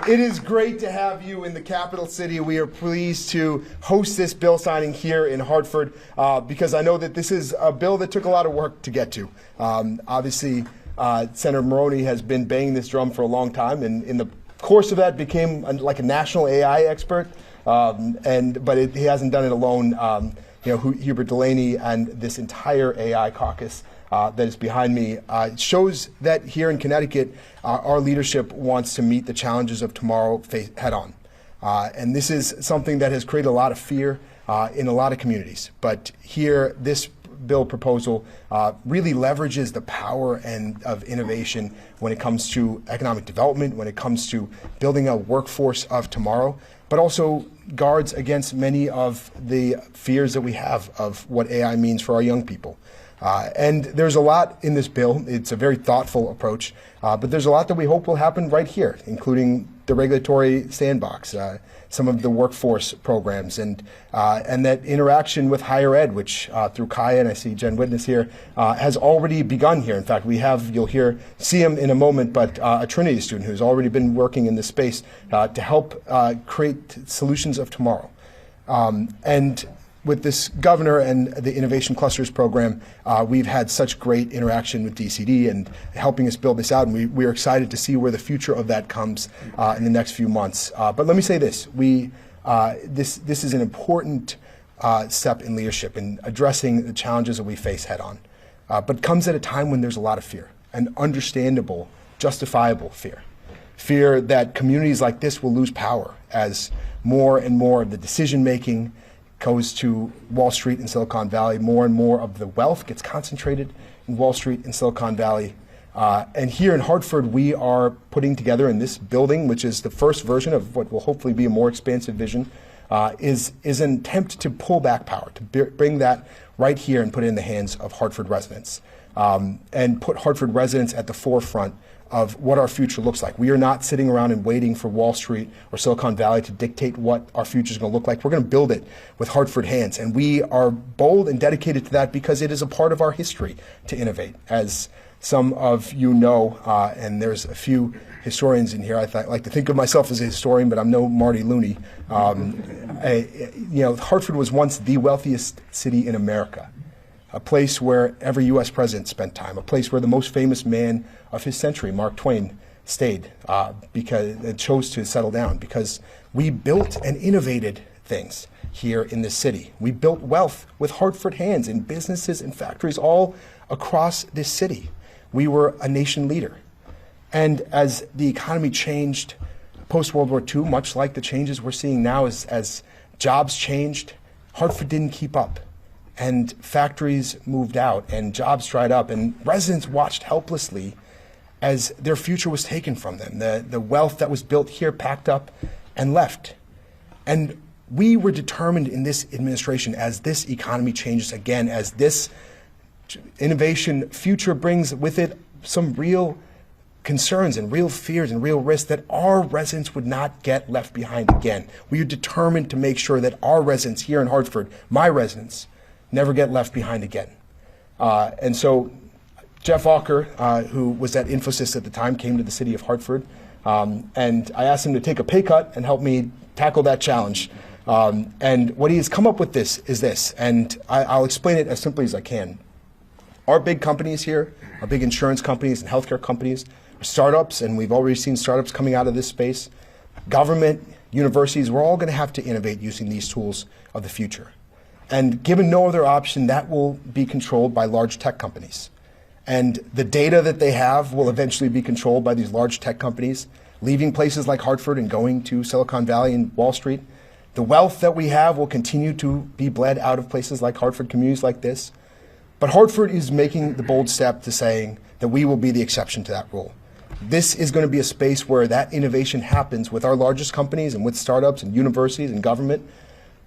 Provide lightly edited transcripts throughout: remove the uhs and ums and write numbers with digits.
It is great to have you in the capital city. We are pleased to host this bill signing here in Hartford because I know that this is a bill that took a lot of work to get to. Obviously, Senator Maroney has been banging this drum for a long time, and in the course of that became like a national AI expert. But he hasn't done it alone. Hubert Delaney and this entire AI caucus that is behind me shows that here in Connecticut, our leadership wants to meet the challenges of tomorrow head on. And this is something that has created a lot of fear in a lot of communities. But here, this bill proposal really leverages the power of innovation when it comes to economic development, when it comes to building a workforce of tomorrow, but also guards against many of the fears that we have of what AI means for our young people. And there's a lot in this bill. It's a very thoughtful approach, but there's a lot that we hope will happen right here, including the regulatory sandbox, some of the workforce programs, and that interaction with higher ed, which through Kaya, and I see Jen Witness here, has already begun here. In fact, we have, you'll see him in a moment, but a Trinity student who's already been working in this space to help create solutions of tomorrow. And with this governor and the Innovation Clusters program, we've had such great interaction with DCD and helping us build this out, and we are excited to see where the future of that comes in the next few months. But let me say this, this is an important step in leadership in addressing the challenges that we face head on, but comes at a time when there's a lot of fear, and understandable, justifiable fear. Fear that communities like this will lose power as more and more of the decision-making goes to Wall Street and Silicon Valley. More and more of the wealth gets concentrated in Wall Street and Silicon Valley. And here in Hartford, we are putting together in this building, which is the first version of what will hopefully be a more expansive vision, is an attempt to pull back power, to bring that right here and put it in the hands of Hartford residents, and put Hartford residents at the forefront of what our future looks like. We are not sitting around and waiting for Wall Street or Silicon Valley to dictate what our future is going to look like. We're going to build it with Hartford hands, and we are bold and dedicated to that because it is a part of our history to innovate. As some of you know, and there's a few historians in here. I like to think of myself as a historian, but I'm no Marty Looney. Hartford was once the wealthiest city in America, a place where every U.S. president spent time, a place where the most famous man of his century, Mark Twain, stayed because it chose to settle down because we built and innovated things here in this city. We built wealth with Hartford hands in businesses and factories all across this city. We were a nation leader. And as the economy changed post-World War II, much like the changes we're seeing now as jobs changed, Hartford didn't keep up. And factories moved out, and jobs dried up, and residents watched helplessly as their future was taken from them. The wealth that was built here packed up and left. And we were determined in this administration, as this economy changes again, as this innovation future brings with it some real concerns and real fears and real risks, that our residents would not get left behind again. We are determined to make sure that our residents here in Hartford, my residents, never get left behind again. And so Jeff Walker, who was at Infosys at the time, came to the city of Hartford, and I asked him to take a pay cut and help me tackle that challenge. And what he has come up with is this, and I'll explain it as simply as I can. Our big companies here, our big insurance companies and healthcare companies, are startups, and we've already seen startups coming out of this space. Government, universities, we're all going to have to innovate using these tools of the future. And given no other option, that will be controlled by large tech companies. And the data that they have will eventually be controlled by these large tech companies, leaving places like Hartford and going to Silicon Valley and Wall Street. The wealth that we have will continue to be bled out of places like Hartford, communities like this. But Hartford is making the bold step to saying that we will be the exception to that rule. This is going to be a space where that innovation happens with our largest companies and with startups and universities and government,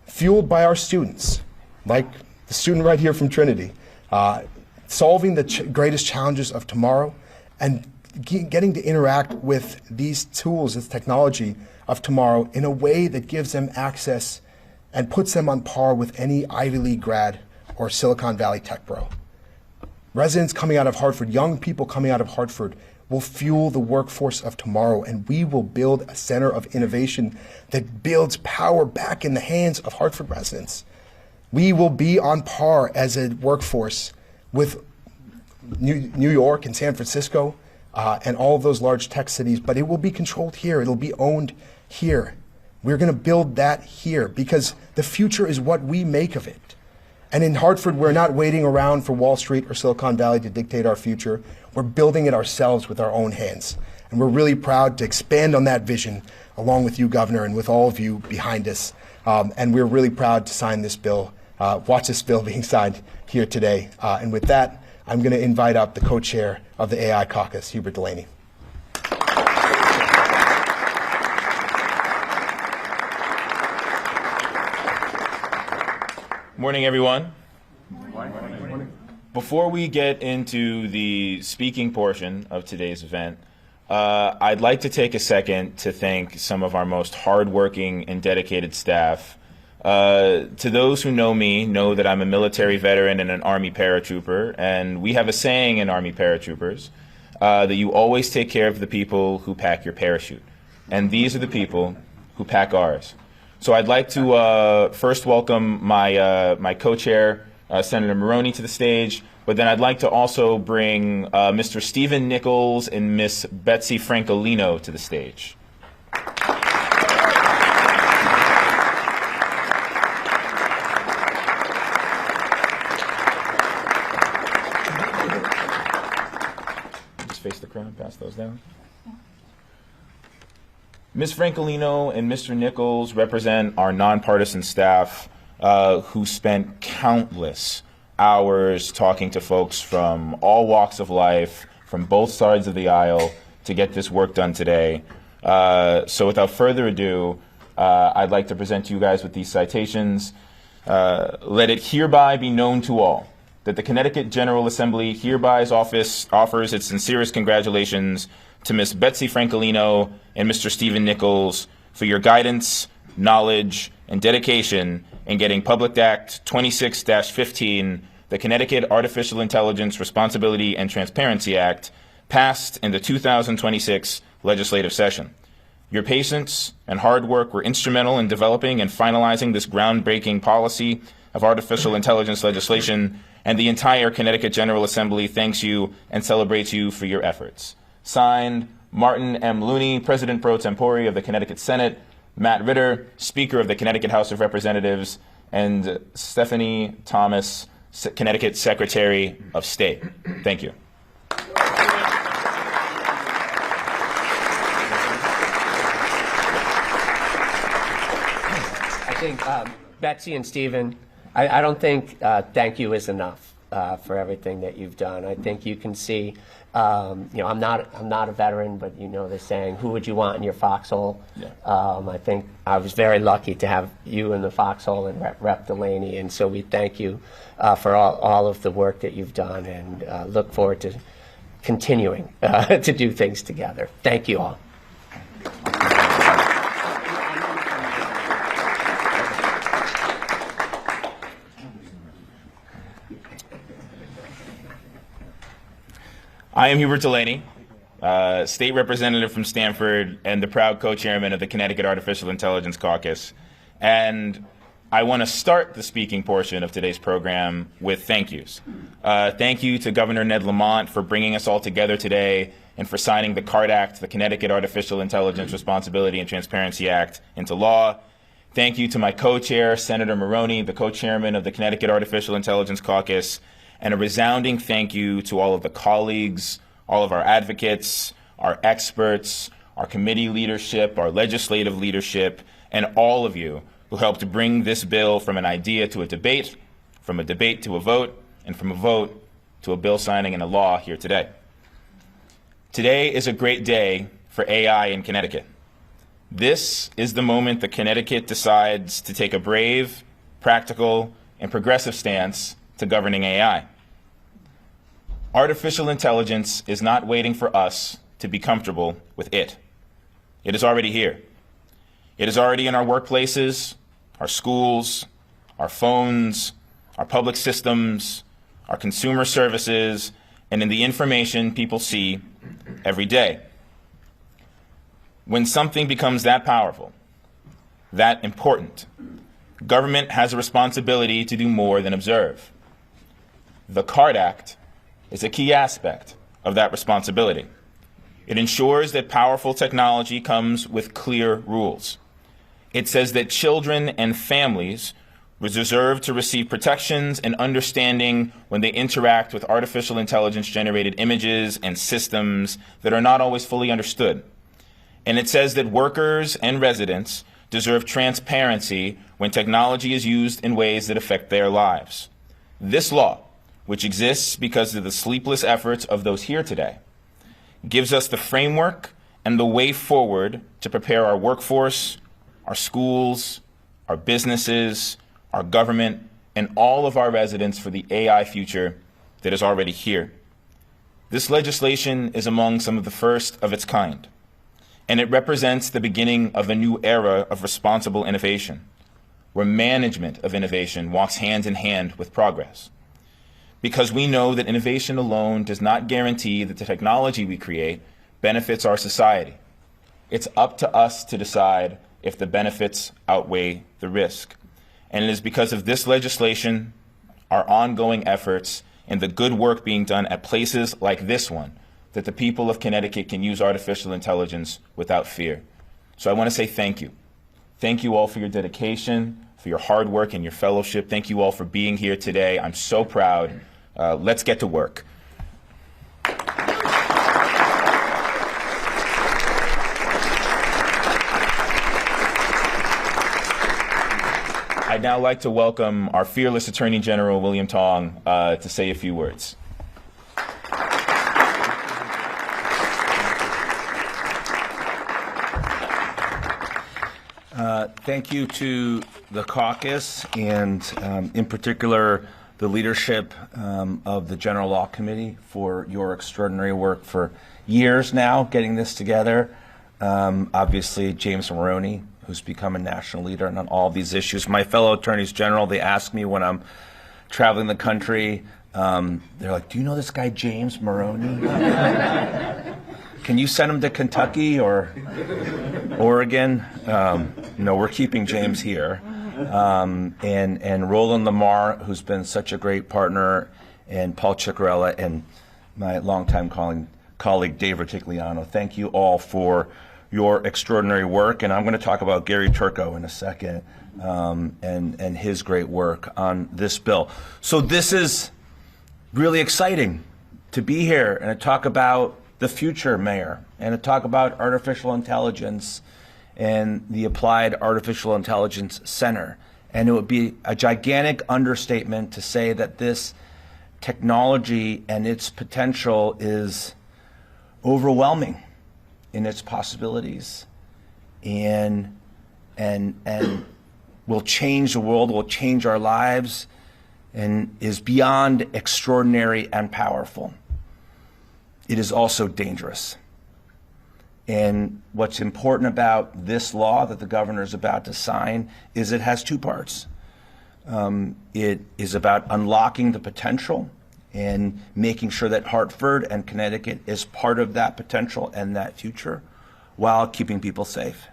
fueled by our students, like the student right here from Trinity, solving the greatest challenges of tomorrow and getting to interact with these tools, this technology of tomorrow in a way that gives them access and puts them on par with any Ivy League grad or Silicon Valley tech bro. Residents coming out of Hartford, young people coming out of Hartford will fuel the workforce of tomorrow, and we will build a center of innovation that builds power back in the hands of Hartford residents. We will be on par as a workforce with New York and San Francisco and all of those large tech cities, but it will be controlled here. It'll be owned here. We're going to build that here because the future is what we make of it. And in Hartford, we're not waiting around for Wall Street or Silicon Valley to dictate our future. We're building it ourselves with our own hands. And we're really proud to expand on that vision along with you, Governor, and with all of you behind us. And we're really proud to sign this bill, watch this bill being signed here today. And with that, I'm going to invite up the co-chair of the AI caucus, Hubert Delaney. Morning, everyone. Morning. Before we get into the speaking portion of today's event, I'd like to take a second to thank some of our most hardworking and dedicated staff. To those who know me, know that I'm a military veteran and an Army paratrooper, and we have a saying in Army paratroopers that you always take care of the people who pack your parachute. And these are the people who pack ours. So I'd like to first welcome my co-chair, Senator Maroney, to the stage, but then I'd like to also bring Mr. Stephen Nichols and Miss Betsy Francolino to the stage. Just face the crowd, pass those down. Ms. Francolino and Mr. Nichols represent our nonpartisan staff who spent countless hours talking to folks from all walks of life, from both sides of the aisle, to get this work done today. So without further ado, I'd like to present you guys with these citations. Let it hereby be known to all that the Connecticut General Assembly hereby offers its sincerest congratulations to Ms. Betsy Francolino and Mr. Stephen Nichols for your guidance, knowledge, and dedication in getting Public Act 26-15, the Connecticut Artificial Intelligence Responsibility and Transparency Act, passed in the 2026 legislative session. Your patience and hard work were instrumental in developing and finalizing this groundbreaking policy of artificial intelligence legislation, and the entire Connecticut General Assembly thanks you and celebrates you for your efforts. Signed, Martin M. Looney, President Pro Tempore of the Connecticut Senate, Matt Ritter, Speaker of the Connecticut House of Representatives, and Stephanie Thomas, Connecticut Secretary of State. Thank you. I think Betsy and Stephen, I don't think thank you is enough for everything that you've done. I think you can see, I'm not a veteran, but you know the saying, who would you want in your foxhole? Yeah. I think I was very lucky to have you in the foxhole and Rep. Delaney, and so we thank you for all of the work that you've done, and look forward to continuing to do things together. Thank you all. I am Hubert Delaney, state representative from Stamford and the proud co-chairman of the Connecticut Artificial Intelligence Caucus. And I want to start the speaking portion of today's program with thank yous. Thank you to Governor Ned Lamont for bringing us all together today and for signing the CART Act, the Connecticut Artificial Intelligence Responsibility and Transparency Act, into law. Thank you to my co-chair, Senator Maroney, the co-chairman of the Connecticut Artificial Intelligence Caucus. And a resounding thank you to all of the colleagues, all of our advocates, our experts, our committee leadership, our legislative leadership, and all of you who helped bring this bill from an idea to a debate, from a debate to a vote, and from a vote to a bill signing and a law here today. Today is a great day for AI in Connecticut. This is the moment that Connecticut decides to take a brave, practical, and progressive stance to governing AI. Artificial intelligence is not waiting for us to be comfortable with it. It is already here. It is already in our workplaces, our schools, our phones, our public systems, our consumer services, and in the information people see every day. When something becomes that powerful, that important, government has a responsibility to do more than observe. The CARD Act is a key aspect of that responsibility. It ensures that powerful technology comes with clear rules. It says that children and families deserve to receive protections and understanding when they interact with artificial intelligence-generated images and systems that are not always fully understood. And it says that workers and residents deserve transparency when technology is used in ways that affect their lives. This law, which exists because of the sleepless efforts of those here today, gives us the framework and the way forward to prepare our workforce, our schools, our businesses, our government, and all of our residents for the AI future that is already here. This legislation is among some of the first of its kind, and it represents the beginning of a new era of responsible innovation, where management of innovation walks hand in hand with progress. Because we know that innovation alone does not guarantee that the technology we create benefits our society. It's up to us to decide if the benefits outweigh the risk. And it is because of this legislation, our ongoing efforts, and the good work being done at places like this one, that the people of Connecticut can use artificial intelligence without fear. So I want to say thank you. Thank you all for your dedication, for your hard work and your fellowship. Thank you all for being here today. I'm so proud. Let's get to work. I'd now like to welcome our fearless Attorney General, William Tong, to say a few words. Thank you to the caucus and, in particular, the leadership of the General Law Committee for your extraordinary work for years now, getting this together. Obviously, James Maroney, who's become a national leader on all these issues. My fellow attorneys general, they ask me when I'm traveling the country, they're like, do you know this guy James Maroney? Can you send him to Kentucky or Oregon? No, we're keeping James here. And Roland Lamar, who's been such a great partner, and Paul Ciccarella, and my longtime colleague Dave Retigliano. Thank you all for your extraordinary work. And I'm going to talk about Gary Turco in a second, and his great work on this bill. So this is really exciting to be here and to talk about the future, Mayor, and to talk about artificial intelligence and the Applied Artificial Intelligence Center. And it would be a gigantic understatement to say that this technology and its potential is overwhelming in its possibilities and will change the world, will change our lives, and is beyond extraordinary and powerful. It is also dangerous. And what's important about this law that the governor is about to sign is it has two parts. It is about unlocking the potential and making sure that Hartford and Connecticut is part of that potential and that future while keeping people safe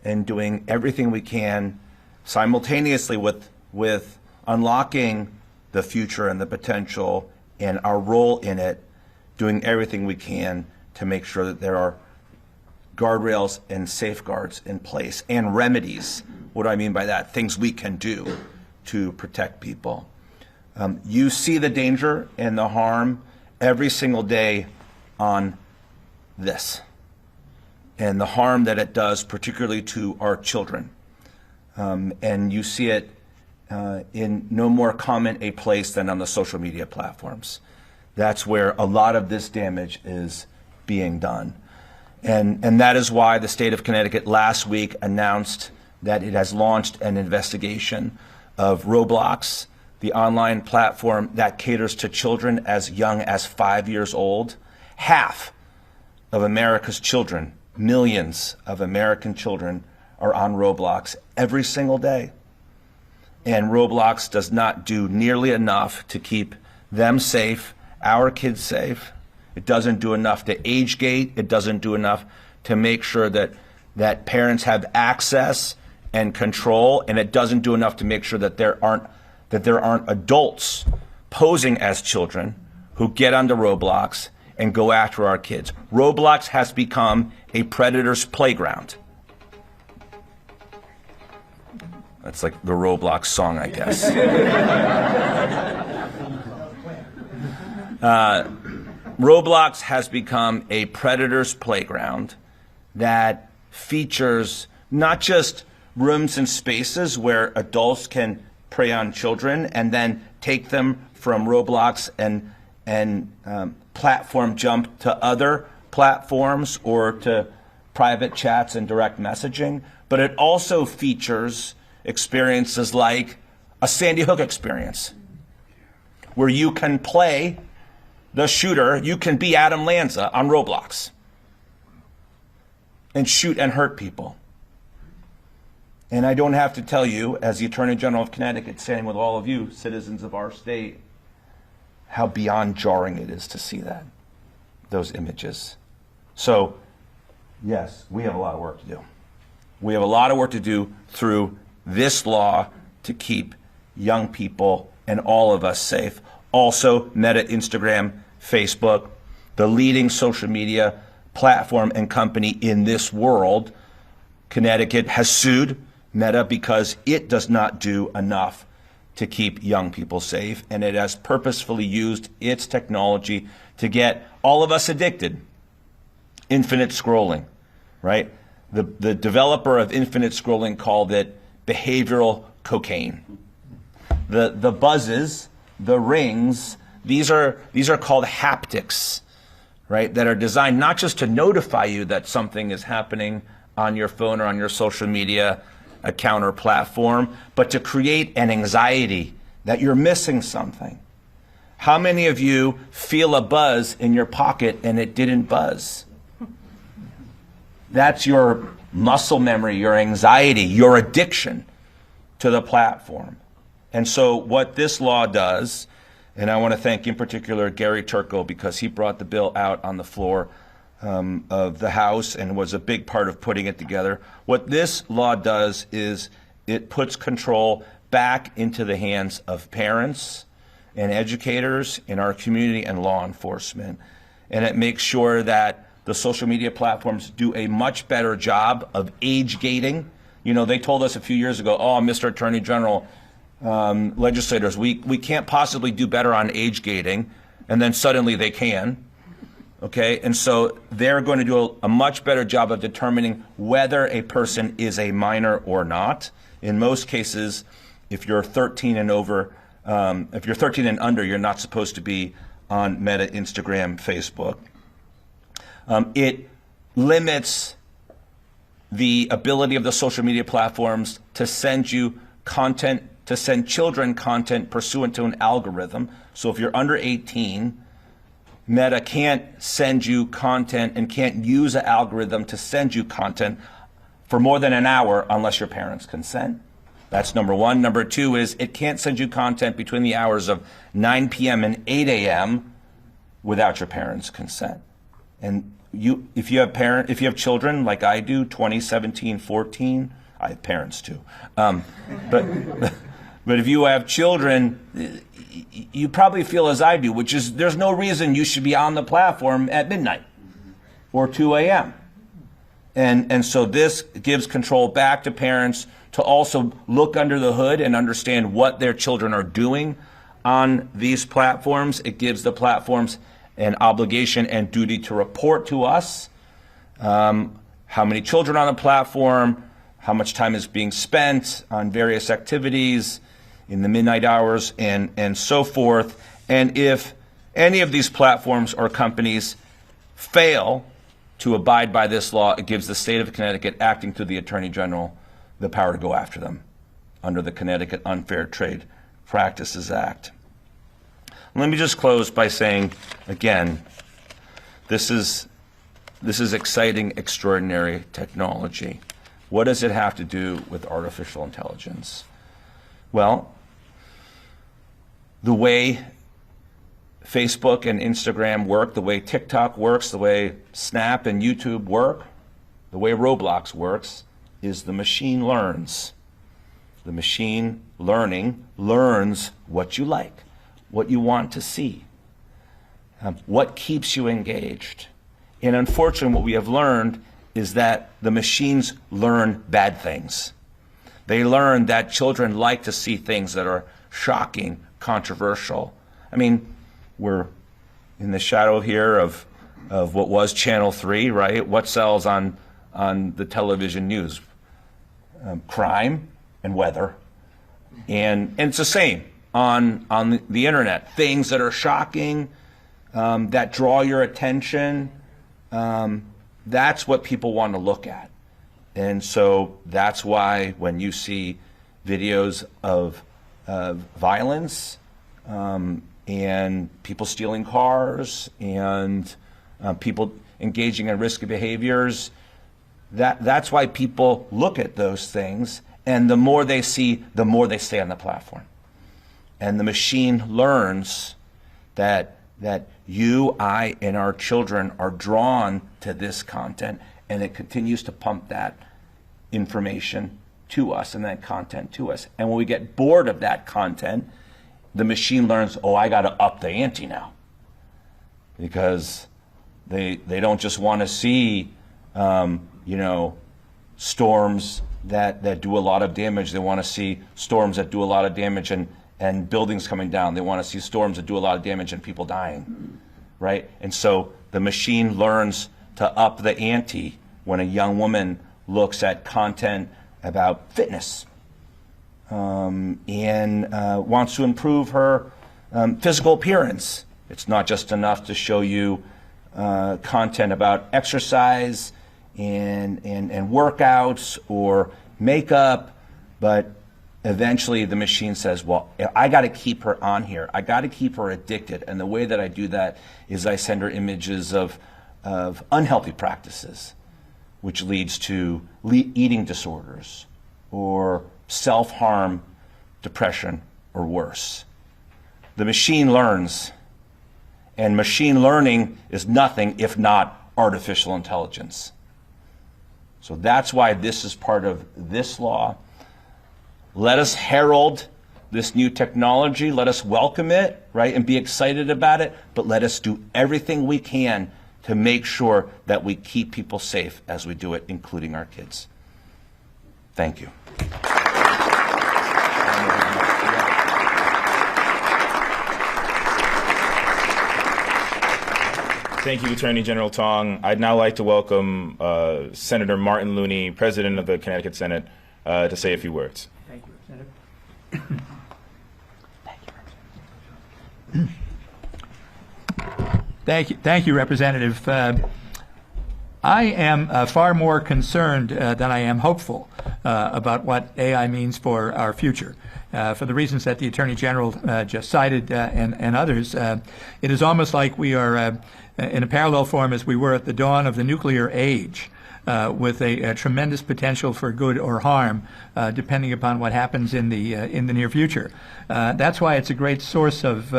and doing everything we can simultaneously with unlocking the future and the potential and our role in it, doing everything we can to make sure that there are guardrails and safeguards in place and remedies. What do I mean by that? Things we can do to protect people. You see the danger and the harm every single day on this and the harm that it does, particularly to our children. And you see it in no more common a place than on the social media platforms. That's where a lot of this damage is being done. And that is why the state of Connecticut last week announced that it has launched an investigation of Roblox, the online platform that caters to children as young as 5 years old. Half of America's children, millions of American children, are on Roblox every single day. And Roblox does not do nearly enough to keep them safe our kids safe. It doesn't do enough to age gate. It doesn't do enough to make sure that parents have access and control, and it doesn't do enough to make sure that there aren't adults posing as children who get onto Roblox and go after our kids. Roblox has become a predator's playground. That's like the Roblox song, I guess. Roblox has become a predator's playground that features not just rooms and spaces where adults can prey on children and then take them from Roblox and platform jump to other platforms or to private chats and direct messaging, but it also features experiences like a Sandy Hook experience, where you can play the shooter, you can be Adam Lanza on Roblox and shoot and hurt people. And I don't have to tell you, as the Attorney General of Connecticut, standing with all of you, citizens of our state, how beyond jarring it is to see that, those images. So, yes, we have a lot of work to do. We have a lot of work to do through this law to keep young people and all of us safe. Also, Meta, Instagram, Facebook, the leading social media platform and company in this world, Connecticut has sued Meta because it does not do enough to keep young people safe, and it has purposefully used its technology to get all of us addicted. Infinite scrolling, right? The developer of infinite scrolling called it behavioral cocaine. The buzzes, the rings, these are called haptics, right? That are designed not just to notify you that something is happening on your phone or on your social media account or platform, but to create an anxiety that you're missing something. How many of you feel a buzz in your pocket and it didn't buzz? That's your muscle memory, your anxiety, your addiction to the platform. And so what this law does, and I want to thank in particular Gary Turco because he brought the bill out on the floor of the House and was a big part of putting it together. What this law does is it puts control back into the hands of parents and educators in our community and law enforcement. And it makes sure that the social media platforms do a much better job of age gating. You know, they told us a few years ago, oh, Mr. Attorney General, legislators, we can't possibly do better on age gating. And then suddenly they can. Okay, and so they're going to do a much better job of determining whether a person is a minor or not. In most cases, if you're 13 and over, if you're 13 and under, you're not supposed to be on Meta, Instagram, Facebook. It limits the ability of the social media platforms to send you content, to send children content pursuant to an algorithm. So if you're under 18, Meta can't send you content and can't use an algorithm to send you content for more than an hour unless your parents consent. That's number one. Number two is it can't send you content between the hours of 9 p.m. and 8 a.m. without your parents' consent. And if you have children like I do, 20, 17, 14, I have parents too. But if you have children, you probably feel as I do, which is there's no reason you should be on the platform at midnight or 2 a.m. And so this gives control back to parents to also look under the hood and understand what their children are doing on these platforms. It gives the platforms an obligation and duty to report to us how many children on the platform, how much time is being spent on various activities in the midnight hours and so forth. And if any of these platforms or companies fail to abide by this law, it gives the state of Connecticut, acting through the Attorney General, the power to go after them under the Connecticut Unfair Trade Practices Act. Let me just close by saying, again, this is exciting, extraordinary technology. What does it have to do with artificial intelligence? Well, the way Facebook and Instagram work, the way TikTok works, the way Snap and YouTube work, the way Roblox works, is the machine learns. The machine learning learns what you like, what you want to see, what keeps you engaged. And unfortunately, what we have learned is that the machines learn bad things. They learn that children like to see things that are shocking, controversial. I mean, we're in the shadow here of what was Channel 3, right? What sells on the television news? Crime and weather. And it's the same on the internet. Things that are shocking, that draw your attention, that's what people want to look at. And so that's why when you see videos of violence and people stealing cars and people engaging in risky behaviors, that's why people look at those things. And the more they see, the more they stay on the platform. And the machine learns that you, I, and our children are drawn to this content, and it continues to pump that information to us and that content to us. And when we get bored of that content, the machine learns, oh, I got to up the ante now. Because they don't just want to see, storms that do a lot of damage. They want to see storms that do a lot of damage and buildings coming down. They want to see storms that do a lot of damage and people dying, right? And so the machine learns to up the ante when a young woman looks at content about fitness and wants to improve her physical appearance. It's not just enough to show you content about exercise and workouts or makeup, but eventually the machine says, well, I got to keep her on here. I got to keep her addicted. And the way that I do that is I send her images of unhealthy practices, which leads to eating disorders or self-harm, depression, or worse. The machine learns, and machine learning is nothing if not artificial intelligence. So that's why this is part of this law. Let us herald this new technology. Let us welcome it, right, and be excited about it. But let us do everything we can to make sure that we keep people safe as we do it, including our kids. Thank you. Thank you, Attorney General Tong. I'd now like to welcome Senator Martin Looney, President of the Connecticut Senate, to say a few words. Thank you, Senator. Thank you, Representative. I am far more concerned than I am hopeful about what AI means for our future. For the reasons that the Attorney General just cited and others, it is almost like we are in a parallel form as we were at the dawn of the nuclear age, with a tremendous potential for good or harm, depending upon what happens in the near future. That's why it's a great source of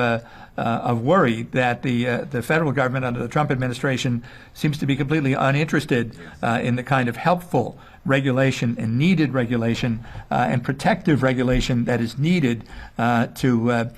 worry that the federal government under the Trump administration seems to be completely uninterested in the kind of helpful regulation and needed regulation and protective regulation that is needed to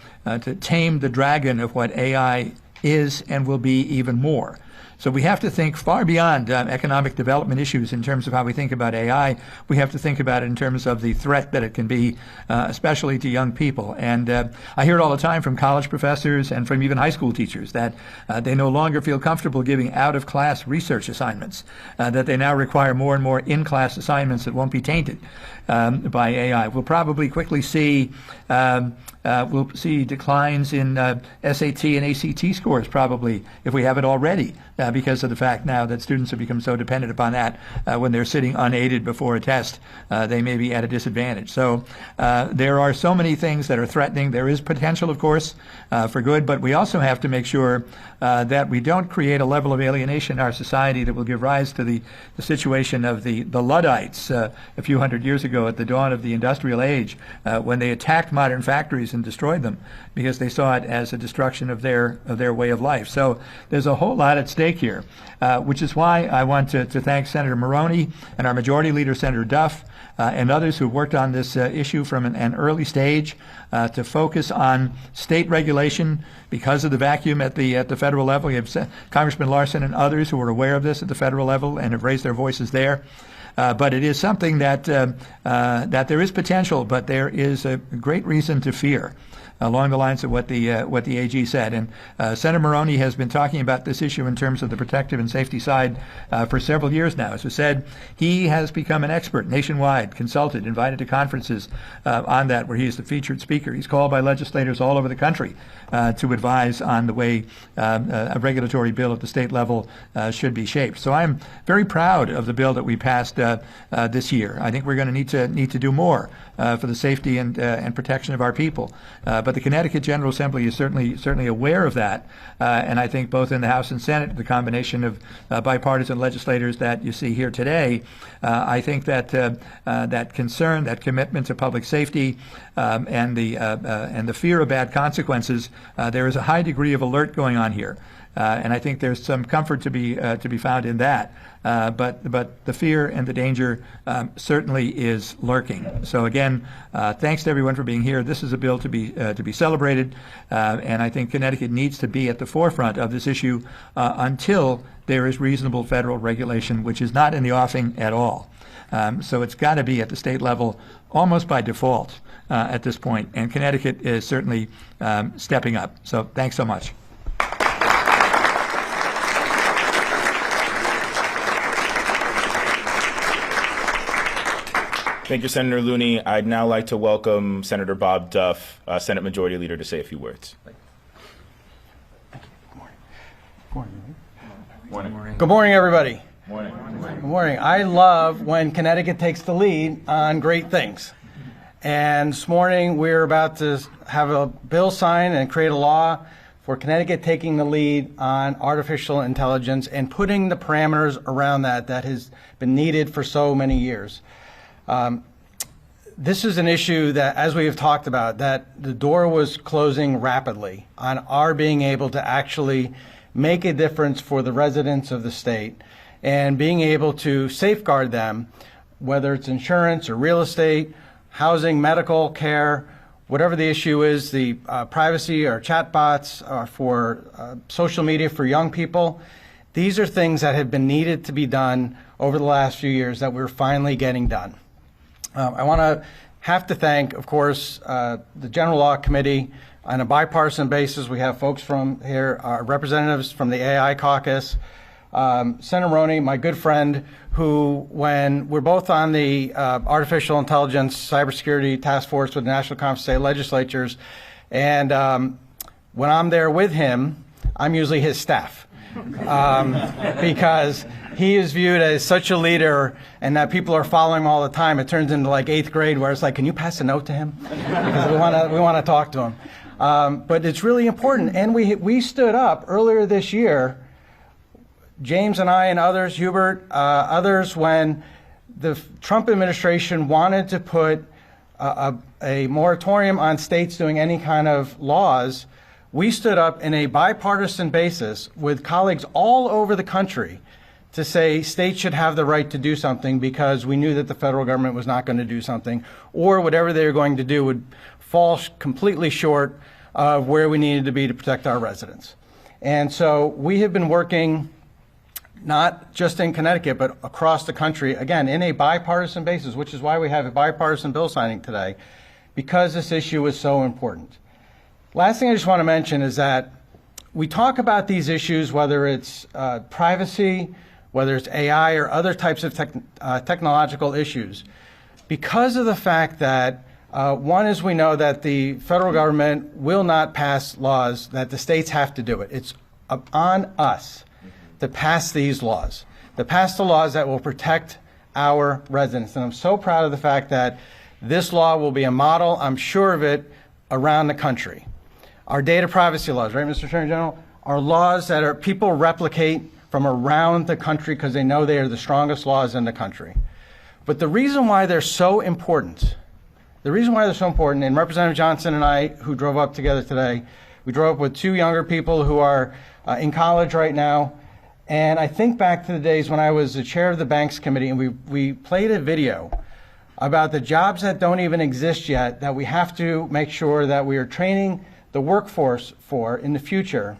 tame the dragon of what AI is and will be even more. So we have to think far beyond economic development issues in terms of how we think about AI. We have to think about it in terms of the threat that it can be, especially to young people. And I hear it all the time from college professors and from even high school teachers that they no longer feel comfortable giving out-of-class research assignments, that they now require more and more in-class assignments that won't be tainted by AI. We'll probably quickly see declines in SAT and ACT scores, probably, if we haven't already, because of the fact now that students have become so dependent upon that. When they're sitting unaided before a test, they may be at a disadvantage. So there are so many things that are threatening. There is potential, of course, for good, but we also have to make sure that we don't create a level of alienation in our society that will give rise to the situation of the Luddites a few hundred years ago at the dawn of the industrial age, when they attacked modern factories and destroyed them because they saw it as a destruction of their way of life. So there's a whole lot at stake here, which is why I want to thank Senator Maroney and our Majority Leader, Senator Duff, and others who worked on this issue from an early stage to focus on state regulation because of the vacuum at the federal level. You have Congressman Larson and others who are aware of this at the federal level and have raised their voices there. But it is something that there is potential, but there is a great reason to fear, along the lines of what the AG said. And Senator Maroney has been talking about this issue in terms of the protective and safety side for several years now. As I said, he has become an expert nationwide, consulted, invited to conferences on that, where he is the featured speaker. He's called by legislators all over the country to advise on the way a regulatory bill at the state level should be shaped. So I'm very proud of the bill that we passed this year. I think we're going to need to do more for the safety and protection of our people. But the Connecticut General Assembly is certainly aware of that, and I think both in the House and Senate, the combination of bipartisan legislators that you see here today, I think that that concern, that commitment to public safety, and the fear of bad consequences, there is a high degree of alert going on here, and I think there's some comfort to be found in that. But the fear and the danger certainly is lurking. So again, thanks to everyone for being here. This is a bill to be celebrated, and I think Connecticut needs to be at the forefront of this issue until there is reasonable federal regulation, which is not in the offing at all. So it's got to be at the state level almost by default at this point, and Connecticut is certainly stepping up. So thanks so much. Thank you, Senator Looney. I'd now like to welcome Senator Bob Duff, Senate Majority Leader, to say a few words. Good morning, everybody. Morning. Good morning. I love when Connecticut takes the lead on great things. And this morning we're about to have a bill signed and create a law for Connecticut taking the lead on artificial intelligence and putting the parameters around that has been needed for so many years. This is an issue that, as we have talked about, that the door was closing rapidly on our being able to actually make a difference for the residents of the state and being able to safeguard them, whether it's insurance or real estate, housing, medical care, whatever the issue is, the privacy or chatbots for social media for young people. These are things that have been needed to be done over the last few years that we're finally getting done. I have to thank, of course, the General Law Committee. On a bipartisan basis, we have folks from here, representatives from the AI caucus, Senator Maroney, my good friend, who, when we're both on the Artificial Intelligence Cybersecurity Task Force with the National Conference of State Legislatures, and when I'm there with him, I'm usually his staff. Because he is viewed as such a leader and that people are following him all the time. It turns into like 8th grade where it's like, can you pass a note to him? Because we want to talk to him. But it's really important. And we stood up earlier this year, James and I and others, Hubert, others, when the Trump administration wanted to put a moratorium on states doing any kind of laws. We stood up in a bipartisan basis with colleagues all over the country to say states should have the right to do something because we knew that the federal government was not going to do something, or whatever they were going to do would fall completely short of where we needed to be to protect our residents. And so we have been working not just in Connecticut, but across the country, again, in a bipartisan basis, which is why we have a bipartisan bill signing today, because this issue is so important. Last thing I just want to mention is that we talk about these issues, whether it's privacy, whether it's AI or other types of technological issues, because of the fact that one is we know that the federal government will not pass laws, that the states have to do it. It's on us to pass these laws, to pass the laws that will protect our residents. And I'm so proud of the fact that this law will be a model, I'm sure of it, around the country. Our data privacy laws, right, Mr. Attorney General, are laws that people replicate from around the country because they know they are the strongest laws in the country. But the reason why they're so important, and Representative Johnson and I, who drove up together today, we drove up with two younger people who are in college right now. And I think back to the days when I was the chair of the Banks Committee, and we played a video about the jobs that don't even exist yet that we have to make sure that we are training the workforce for in the future.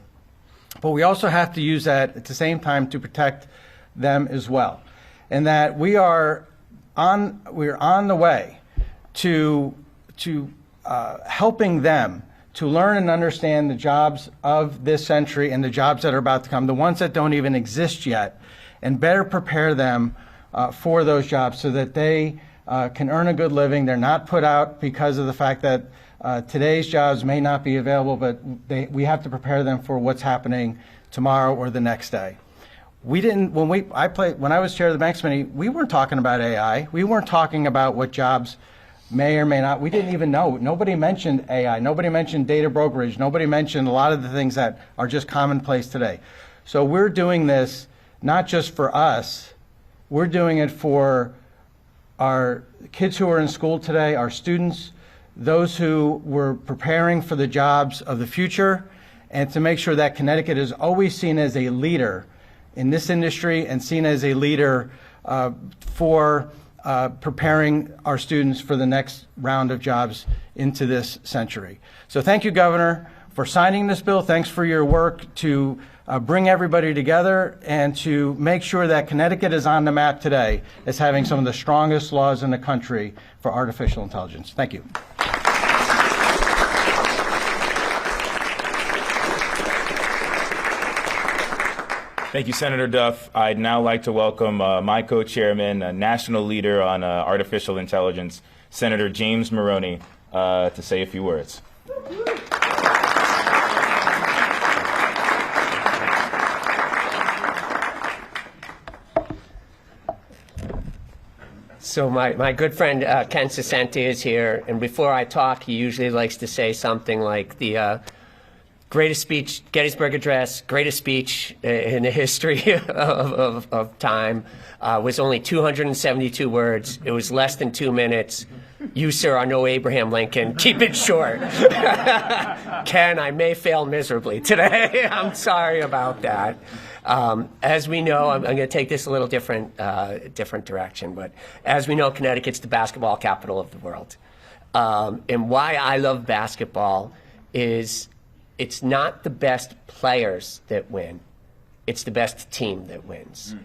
But we also have to use that at the same time to protect them as well. And that we're on the way to helping them to learn and understand the jobs of this century and the jobs that are about to come, the ones that don't even exist yet, and better prepare them for those jobs so that they can earn a good living. They're not put out because of the fact that today's jobs may not be available, but we have to prepare them for what's happening tomorrow or the next day. When I was chair of the Banks Committee, we weren't talking about AI. We weren't talking about what jobs may or may not. We didn't even know. Nobody mentioned AI. Nobody mentioned data brokerage. Nobody mentioned a lot of the things that are just commonplace today. So we're doing this not just for us. We're doing it for our kids who are in school today, our students, those who were preparing for the jobs of the future, and to make sure that Connecticut is always seen as a leader in this industry and seen as a leader for preparing our students for the next round of jobs into this century. So thank you, Governor, for signing this bill. Thanks for your work to bring everybody together and to make sure that Connecticut is on the map today as having some of the strongest laws in the country for artificial intelligence. Thank you. Thank you, Senator Duff. I'd now like to welcome my co-chairman, a national leader on artificial intelligence, Senator James Maroney, to say a few words. So my good friend Ken Sesenti is here, and before I talk, he usually likes to say something like the greatest speech, Gettysburg Address, greatest speech in the history of time, was only 272 words. It was less than 2 minutes. You, sir, are no Abraham Lincoln. Keep it short. Ken, I may fail miserably today. I'm sorry about that. As we know, I'm going to take this a little different direction, but as we know, Connecticut's the basketball capital of the world. And why I love basketball is it's not the best players that win. It's the best team that wins.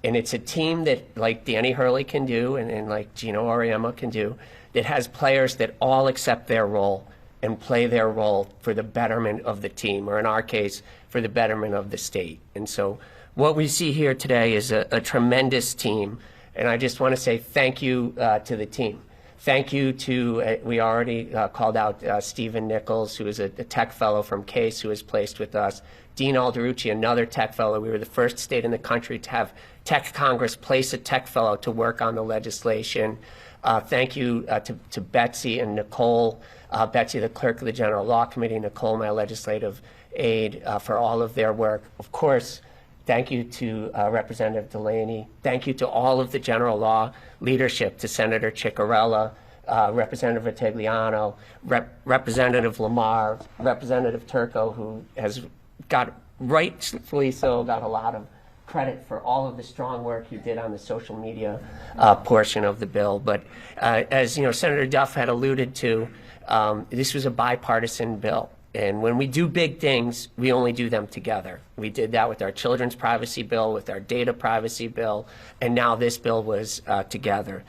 And it's a team that, like Danny Hurley can do and like Gino Auriemma can do, that has players that all accept their role and play their role for the betterment of the team, or in our case, for the betterment of the state. And so what we see here today is a tremendous team. And I just want to say thank you to the team. Thank you to, we already called out Stephen Nichols, who is a tech fellow from Case, who is placed with us. Dean Alderucci, another tech fellow. We were the first state in the country to have Tech Congress place a tech fellow to work on the legislation. Thank you to Betsy and Nicole, Betsy, the clerk of the General Law Committee, Nicole, my legislative aide, for all of their work. Of course, thank you to Representative Delaney. Thank you to all of the general law leadership, to Senator Ciccarella, Representative Vitigliano, Representative Lamar, Representative Turco, who has got, rightfully so, got a lot of credit for all of the strong work you did on the social media portion of the bill. But as you know, Senator Duff had alluded to, this was a bipartisan bill. And when we do big things, we only do them together. We did that with our children's privacy bill, with our data privacy bill, and now this bill was together.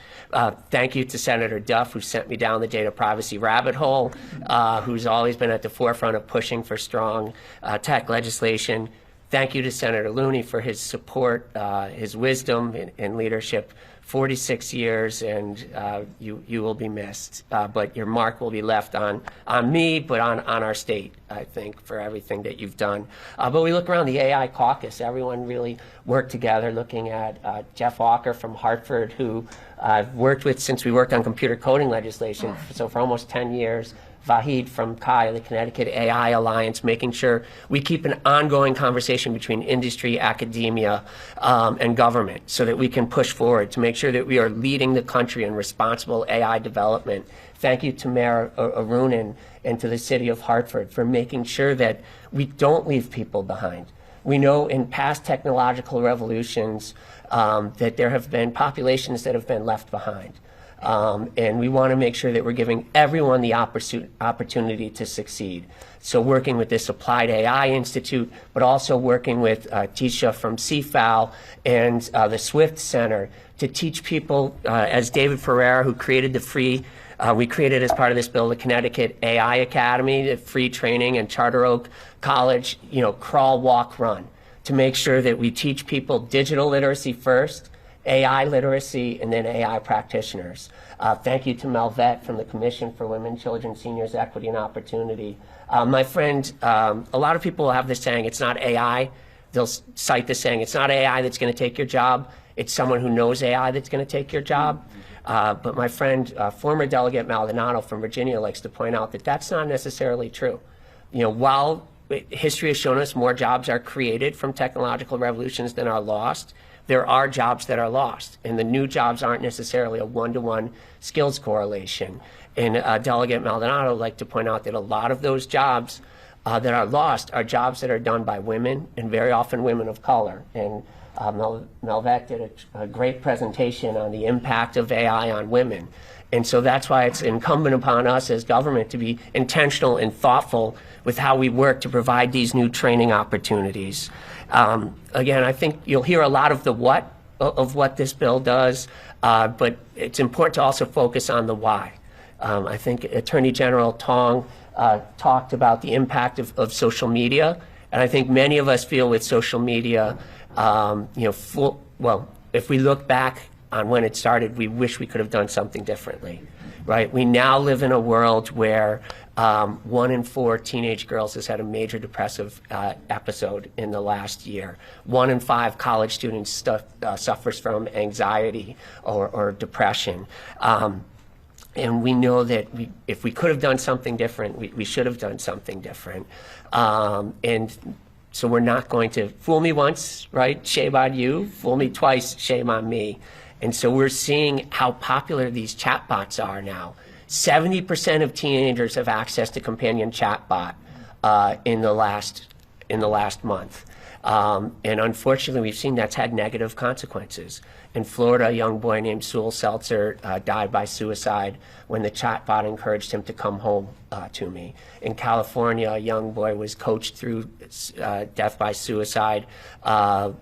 Thank you to Senator Duff, who sent me down the data privacy rabbit hole, who's always been at the forefront of pushing for strong tech legislation. Thank you to Senator Looney for his support, his wisdom and leadership 46 years, and you will be missed. But your mark will be left on me, but on our state, I think, for everything that you've done. But we look around the AI caucus. Everyone really worked together, looking at Jeff Walker from Hartford, who I've worked with since we worked on computer coding legislation, so for almost 10 years. Vahid from CAI, the Connecticut AI Alliance, making sure we keep an ongoing conversation between industry, academia, and government so that we can push forward to make sure that we are leading the country in responsible AI development. Thank you to Mayor Arunin and to the city of Hartford for making sure that we don't leave people behind. We know in past technological revolutions that there have been populations that have been left behind. And we want to make sure that we're giving everyone the opportunity to succeed. So working with this Applied AI Institute, but also working with Tisha from CFAL and the Swift Center to teach people, as David Ferreira, who created the free, we created as part of this bill, the Connecticut AI Academy, the free training, and Charter Oak College, crawl, walk, run, to make sure that we teach people digital literacy first, AI literacy, and then AI practitioners. Thank you to Melvette from the Commission for Women, Children, Seniors, Equity, and Opportunity. My friend, a lot of people have this saying, it's not AI. They'll cite this saying, it's not AI that's going to take your job. It's someone who knows AI that's going to take your job. But my friend, former Delegate Maldonado from Virginia, likes to point out that that's not necessarily true. While history has shown us more jobs are created from technological revolutions than are lost, there are jobs that are lost, and the new jobs aren't necessarily a one-to-one skills correlation. And Delegate Maldonado would like to point out that a lot of those jobs that are lost are jobs that are done by women, and very often women of color. And Melvette did a great presentation on the impact of AI on women. And so that's why it's incumbent upon us as government to be intentional and thoughtful with how we work to provide these new training opportunities. Again, I think you'll hear a lot of the what of what this bill does, but it's important to also focus on the why. I think Attorney General Tong talked about the impact of social media, and I think many of us feel with social media, if we look back on when it started, we wish we could have done something differently, right? We now live in a world where 1 in 4 teenage girls has had a major depressive episode in the last year. 1 in 5 college students suffers from anxiety or depression. And we know that if we could have done something different, we should have done something different. And so we're not going to fool me once, right? Shame on you. Fool me twice, shame on me. And so we're seeing how popular these chatbots are now. 70% of teenagers have access to companion chatbot in the last month. And unfortunately, we've seen that's had negative consequences. In Florida, a young boy named Sewell Seltzer died by suicide when the chatbot encouraged him to come home to me. In California, a young boy was coached through death by suicide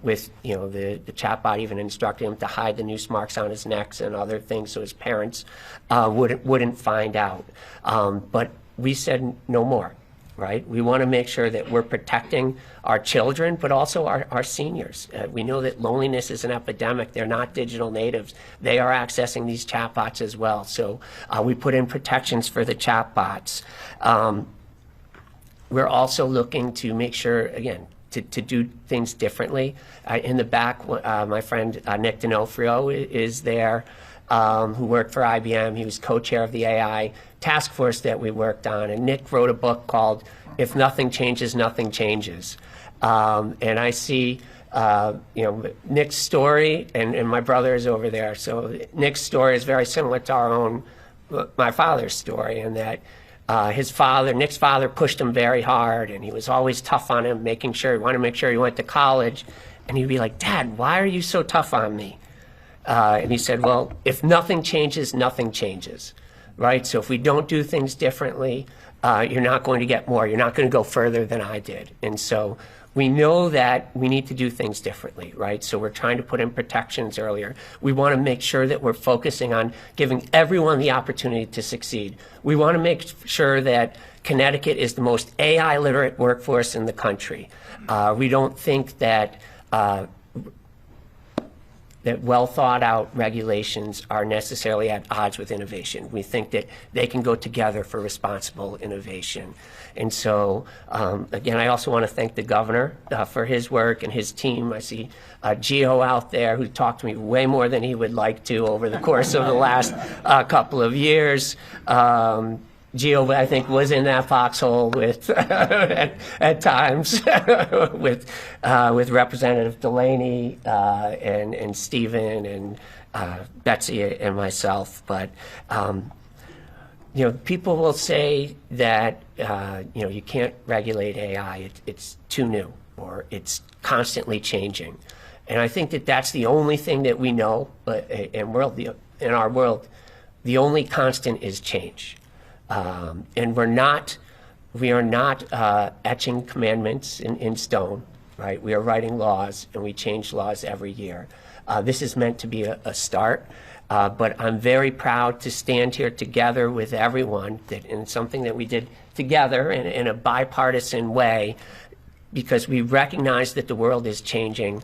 with, the chatbot even instructed him to hide the noose marks on his neck and other things so his parents wouldn't find out. But we said no more. Right? We want to make sure that we're protecting our children, but also our seniors. We know that loneliness is an epidemic. They're not digital natives. They are accessing these chatbots as well. So we put in protections for the chatbots. We're also looking to make sure, again, to do things differently. In the back, my friend Nick D'Onofrio is there, who worked for IBM. He was co-chair of the AI task force that we worked on. And Nick wrote a book called If Nothing Changes, Nothing Changes. And I see, Nick's story, and my brother is over there. So Nick's story is very similar to my father's story, in that Nick's father pushed him very hard, and he was always tough on him, wanted to make sure he went to college. And he'd be like, "Dad, why are you so tough on me?" And he said, well, if nothing changes, nothing changes, right? So if we don't do things differently, you're not going to get more. You're not going to go further than I did. And so we know that we need to do things differently, right? So we're trying to put in protections earlier. We want to make sure that we're focusing on giving everyone the opportunity to succeed. We want to make sure that Connecticut is the most AI literate workforce in the country. We don't think that that well thought out regulations are necessarily at odds with innovation. We think that they can go together for responsible innovation. And so, again, I also want to thank the governor for his work and his team. I see Gio out there who talked to me way more than he would like to over the course of the last couple of years. Gio, I think, was in that foxhole with at times with Representative Delaney and Stephen and Betsy and myself. But people will say that you can't regulate AI; it's too new or it's constantly changing. And I think that that's the only thing that we know. But in our world, the only constant is change. And we are not etching commandments in stone, right? We are writing laws, and we change laws every year. This is meant to be a start, but I'm very proud to stand here together with everyone in something that we did together in a bipartisan way, because we recognize that the world is changing.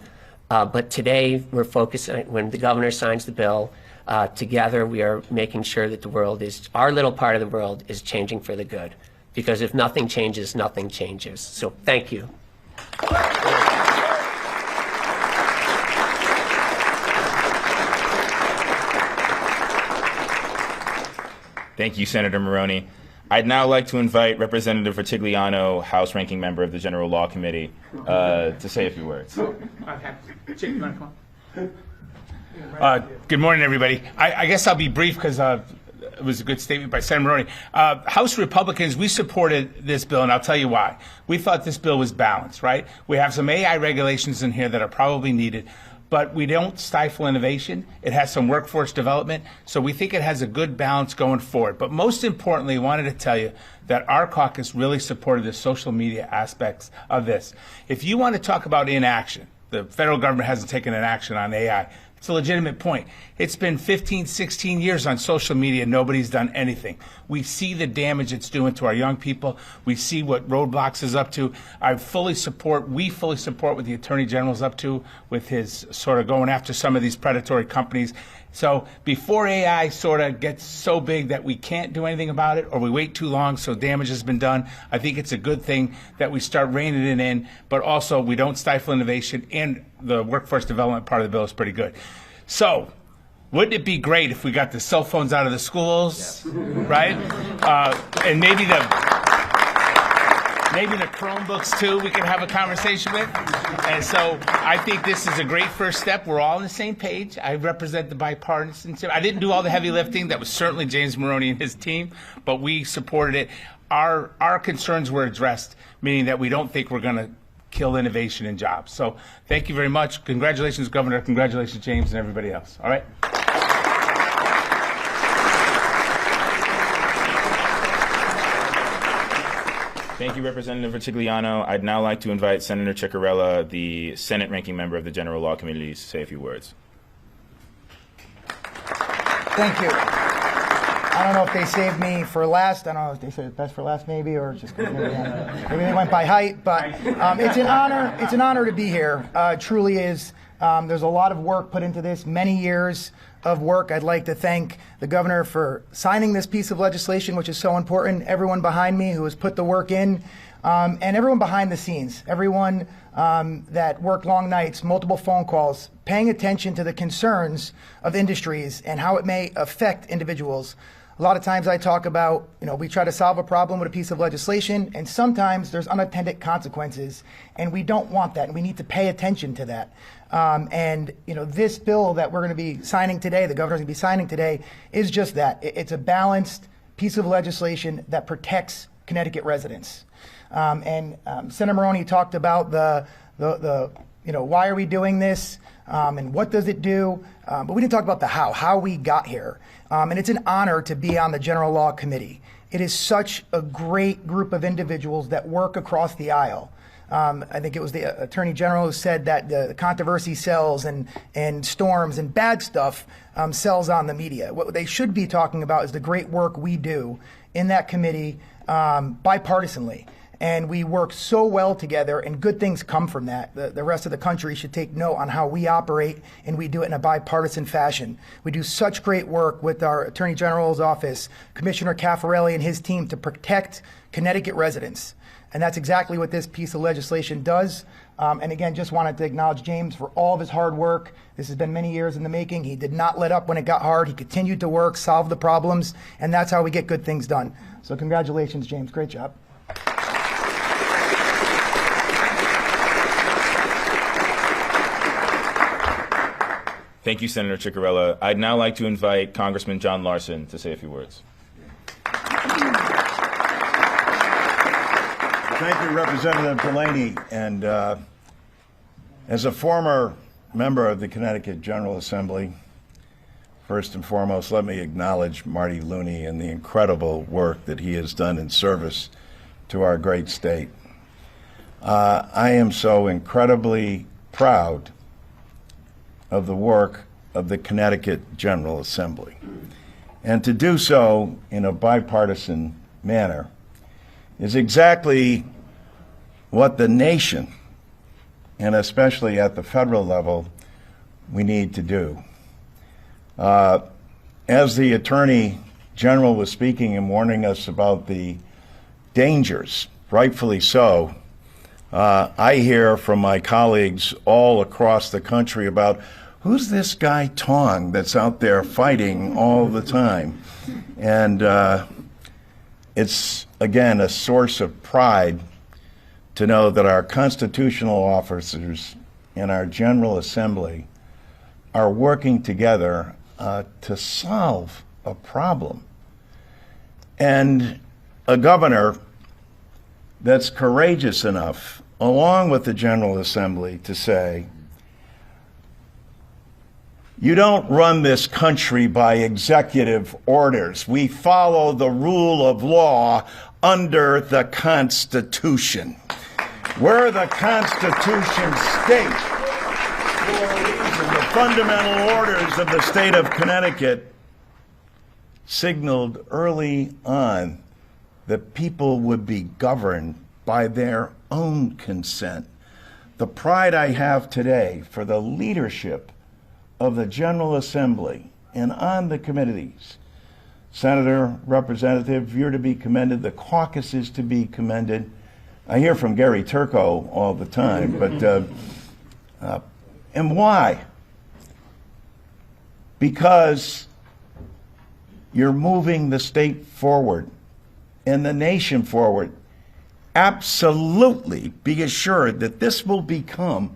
But today we're focusing, when the governor signs the bill, together we are making sure that the world our little part of the world is changing for the good. Because if nothing changes, nothing changes. So thank you. Thank you, Senator Maroney. I'd now like to invite Representative Vertigliano, House Ranking Member of the General Law Committee, to say a few words. Okay. Chick, you want to come on? Good morning, everybody. I guess I'll be brief because it was a good statement by Senator Maroney. House Republicans, we supported this bill, and I'll tell you why. We thought this bill was balanced, right? We have some AI regulations in here that are probably needed, but we don't stifle innovation. It has some workforce development, so we think it has a good balance going forward. But most importantly, I wanted to tell you that our caucus really supported the social media aspects of this. If you want to talk about inaction, the federal government hasn't taken an action on AI. It's a legitimate point. It's been 15, 16 years on social media. Nobody's done anything. We see the damage it's doing to our young people. We see what Roadblocks is up to. We fully support what the Attorney General's up to with his sort of going after some of these predatory companies. So before AI sort of gets so big that we can't do anything about it, or we wait too long so damage has been done, I think it's a good thing that we start reining it in, but also we don't stifle innovation, and the workforce development part of the bill is pretty good. So wouldn't it be great if we got the cell phones out of the schools, right? And maybe the Chromebooks too, we can have a conversation with. And so I think this is a great first step. We're all on the same page. I represent the bipartisanship. I didn't do all the heavy lifting. That was certainly James Maroney and his team, but we supported it. Our concerns were addressed, meaning that we don't think we're going to kill innovation and jobs. So thank you very much. Congratulations, Governor. Congratulations, James, and everybody else. All right? Thank you, Representative Vertigliano. I'd now like to invite Senator Ciccarella, the Senate Ranking Member of the General Law Committee, to say a few words. Thank you. I don't know if they saved me for last. I don't know if they said best for last, maybe, or just maybe they went by height. But it's an honor. It's an honor to be here. It truly is. There's a lot of work put into this, many years of work. I'd like to thank the governor for signing this piece of legislation, which is so important. Everyone behind me who has put the work in, and everyone behind the scenes, everyone that worked long nights, multiple phone calls, paying attention to the concerns of industries and how it may affect individuals. A lot of times I talk about, we try to solve a problem with a piece of legislation, and sometimes there's unintended consequences, and we don't want that, and we need to pay attention to that. This bill that we're going to be signing today, the governor's going to be signing today, is just that. It's a balanced piece of legislation that protects Connecticut residents. Senator Maroney talked about the why are we doing this, and what does it do, but we didn't talk about the how we got here. And it's an honor to be on the General Law Committee. It is such a great group of individuals that work across the aisle. I think it was the Attorney General who said that the controversy sells and storms and bad stuff sells on the media. What they should be talking about is the great work we do in that committee bipartisanly. And we work so well together, and good things come from that. The rest of the country should take note on how we operate, and we do it in a bipartisan fashion. We do such great work with our Attorney General's office, Commissioner Caffarelli and his team, to protect Connecticut residents. And that's exactly what this piece of legislation does. And again, just wanted to acknowledge James for all of his hard work. This has been many years in the making. He did not let up when it got hard. He continued to work, solve the problems, and that's how we get good things done. So congratulations, James. Great job. Thank you, Senator Ciccarella. I'd now like to invite Congressman John Larson to say a few words. Thank you, Representative Delaney. And as a former member of the Connecticut General Assembly, first and foremost, let me acknowledge Marty Looney and the incredible work that he has done in service to our great state. I am so incredibly proud of the work of the Connecticut General Assembly, and to do so in a bipartisan manner is exactly what the nation, and especially at the federal level, we need to do. As the Attorney General was speaking and warning us about the dangers, rightfully so, I hear from my colleagues all across the country about who's this guy Tong that's out there fighting all the time? And it's, again, a source of pride to know that our constitutional officers and our General Assembly are working together to solve a problem. And a governor that's courageous enough, along with the General Assembly, to say, you don't run this country by executive orders. We follow the rule of law under the Constitution. We're the Constitution state for a reason. The fundamental orders of the state of Connecticut signaled early on that people would be governed by their own consent. The pride I have today for the leadership of the General Assembly and on the committees, Senator, Representative, you're to be commended. The caucus is to be commended. I hear from Gary Turco all the time, but and why? Because you're moving the state forward and the nation forward. Absolutely be assured that this will become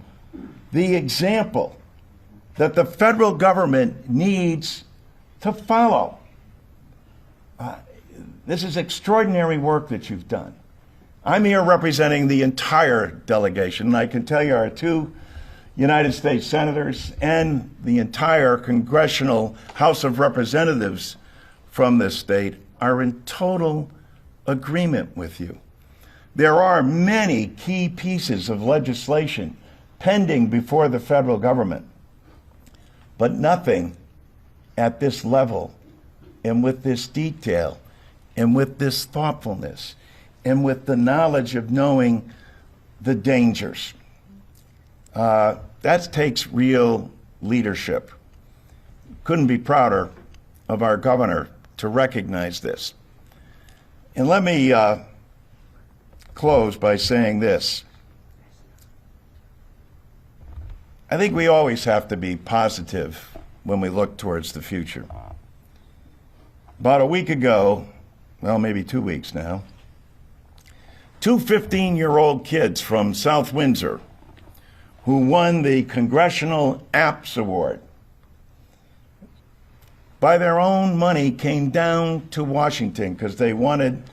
the example that the federal government needs to follow. This is extraordinary work that you've done. I'm here representing the entire delegation, and I can tell you our two United States senators and the entire Congressional House of Representatives from this state are in total agreement with you. There are many key pieces of legislation pending before the federal government, but nothing at this level and with this detail and with this thoughtfulness and with the knowledge of knowing the dangers. That takes real leadership. Couldn't be prouder of our governor to recognize this. And let me close by saying this. I think we always have to be positive when we look towards the future. About a week ago, well, maybe 2 weeks now, two 15-year-old kids from South Windsor who won the Congressional Apps Award by their own money came down to Washington because they wanted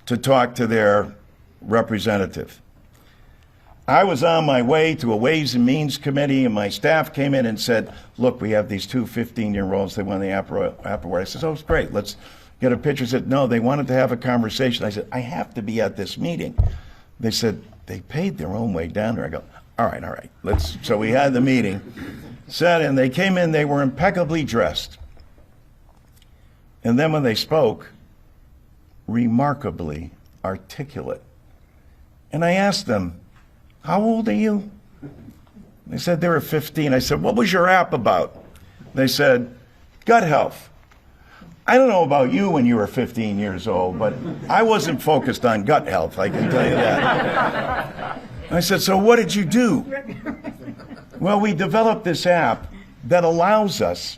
to talk to their representative. I was on my way to a Ways and Means Committee, and my staff came in and said, look, we have these two 15-year-olds, they won the App Award. I said, oh, it's great, let's get a picture. I said, no, they wanted to have a conversation. I said, I have to be at this meeting. They said, they paid their own way down there. I go, all right, let's. So we had the meeting, and they came in, they were impeccably dressed. And then when they spoke, remarkably articulate. And I asked them, how old are you? They said they were 15. I said, what was your app about? They said, gut health. I don't know about you when you were 15 years old, but I wasn't focused on gut health, I can tell you that. I said, so what did you do? Well, we developed this app that allows us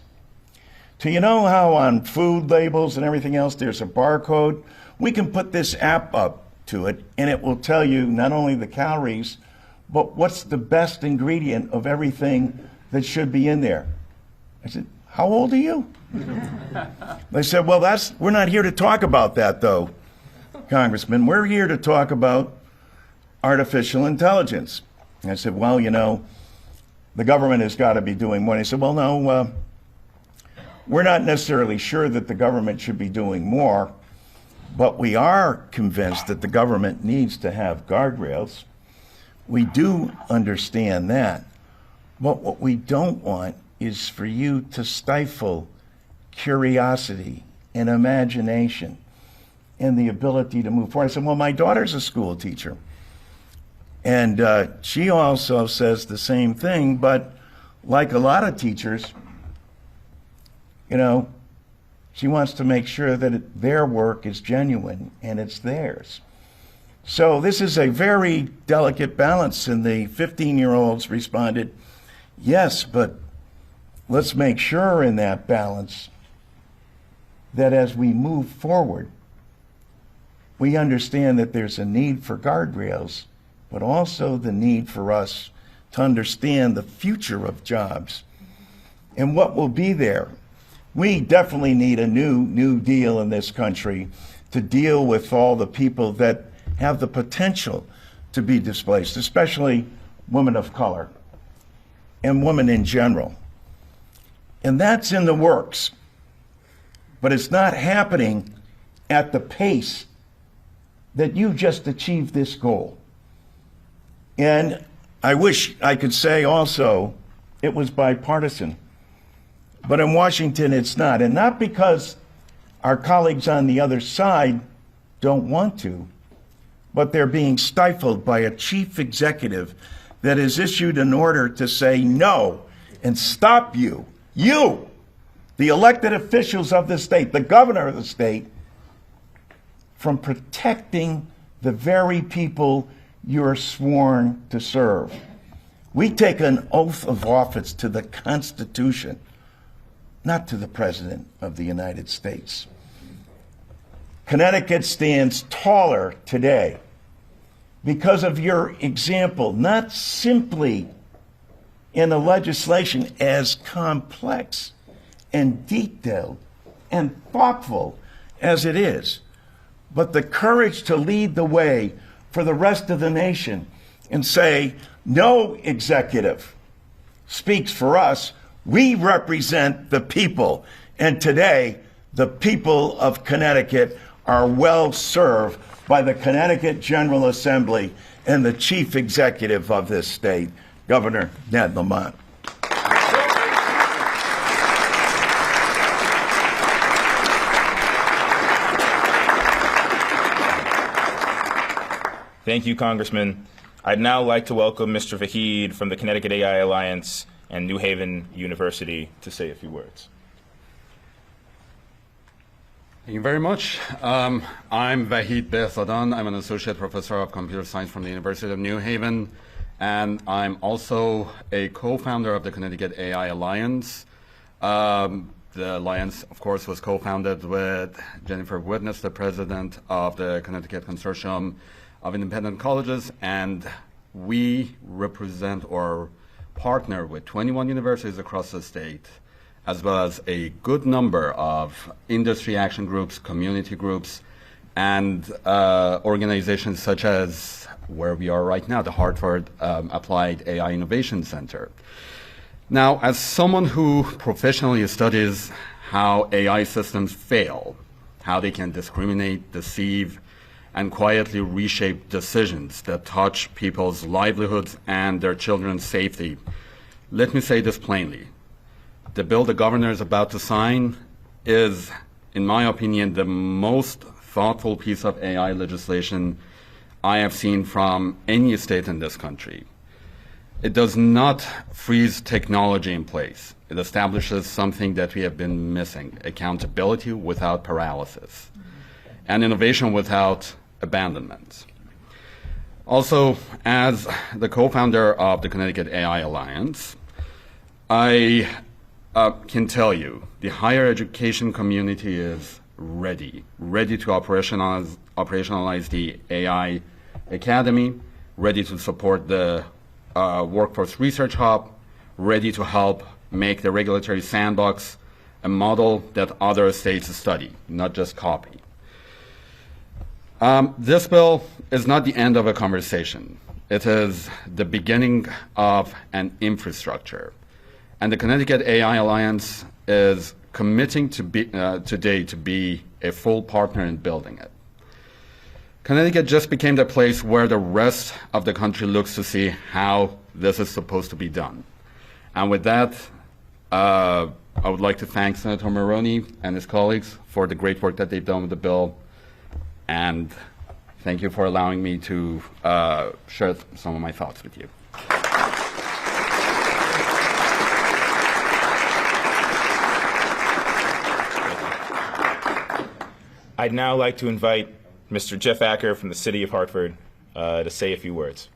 to, you know how on food labels and everything else there's a barcode? We can put this app up to it, and it will tell you not only the calories, but what's the best ingredient of everything that should be in there. I said, how old are you? They said, well, we're not here to talk about that, though, Congressman. We're here to talk about artificial intelligence. And I said, well, you know, the government has got to be doing more. And he said, well, no, we're not necessarily sure that the government should be doing more, but we are convinced that the government needs to have guardrails. We do understand that. But what we don't want is for you to stifle curiosity and imagination and the ability to move forward. I said, well, my daughter's a school teacher. And she also says the same thing, but like a lot of teachers, you know, she wants to make sure that their work is genuine and it's theirs. So this is a very delicate balance, and the 15-year-olds responded, yes, but let's make sure in that balance that as we move forward, we understand that there's a need for guardrails, but also the need for us to understand the future of jobs and what will be there. We definitely need a new deal in this country to deal with all the people that have the potential to be displaced, especially women of color and women in general. And that's in the works, but it's not happening at the pace that you just achieved this goal. And I wish I could say also it was bipartisan, but in Washington it's not. And not because our colleagues on the other side don't want to, but they're being stifled by a chief executive that has issued an order to say no and stop you, the elected officials of the state, the governor of the state, from protecting the very people you're sworn to serve. We take an oath of office to the Constitution, not to the President of the United States. Connecticut stands taller today because of your example, not simply in a legislation as complex and detailed and thoughtful as it is, but the courage to lead the way for the rest of the nation and say, no executive speaks for us. We represent the people. And today, the people of Connecticut are well served by the Connecticut General Assembly and the chief executive of this state, Governor Ned Lamont. Thank you, Congressman. I'd now like to welcome Mr. Vahid from the Connecticut AI Alliance and New Haven University to say a few words. Thank you very much. I'm Vahid Behzadan. I'm an associate professor of computer science from the University of New Haven, and I'm also a co-founder of the Connecticut AI Alliance. The alliance, of course, was co-founded with Jennifer Witness, the president of the Connecticut Consortium of Independent Colleges, and we represent or partner with 21 universities across the state, as well as a good number of industry action groups, community groups, and organizations such as where we are right now, the Hartford Applied AI Innovation Center. Now, as someone who professionally studies how AI systems fail, how they can discriminate, deceive, and quietly reshape decisions that touch people's livelihoods and their children's safety, let me say this plainly. The bill the governor is about to sign is, in my opinion, the most thoughtful piece of AI legislation I have seen from any state in this country. It does not freeze technology in place. It establishes something that we have been missing: accountability without paralysis, and innovation without abandonment. Also, as the co-founder of the Connecticut AI Alliance, I can tell you the higher education community is ready to operationalize the AI Academy, ready to support the Workforce Research Hub, ready to help make the regulatory sandbox a model that other states study, not just copy. This bill is not the end of a conversation. It is the beginning of an infrastructure. And the Connecticut AI Alliance is committing to today to be a full partner in building it. Connecticut just became the place where the rest of the country looks to see how this is supposed to be done. And with that, I would like to thank Senator Maroney and his colleagues for the great work that they've done with the bill. And thank you for allowing me to share some of my thoughts with you. I'd now like to invite Mr. Jeff Acker from the City of Hartford to say a few words.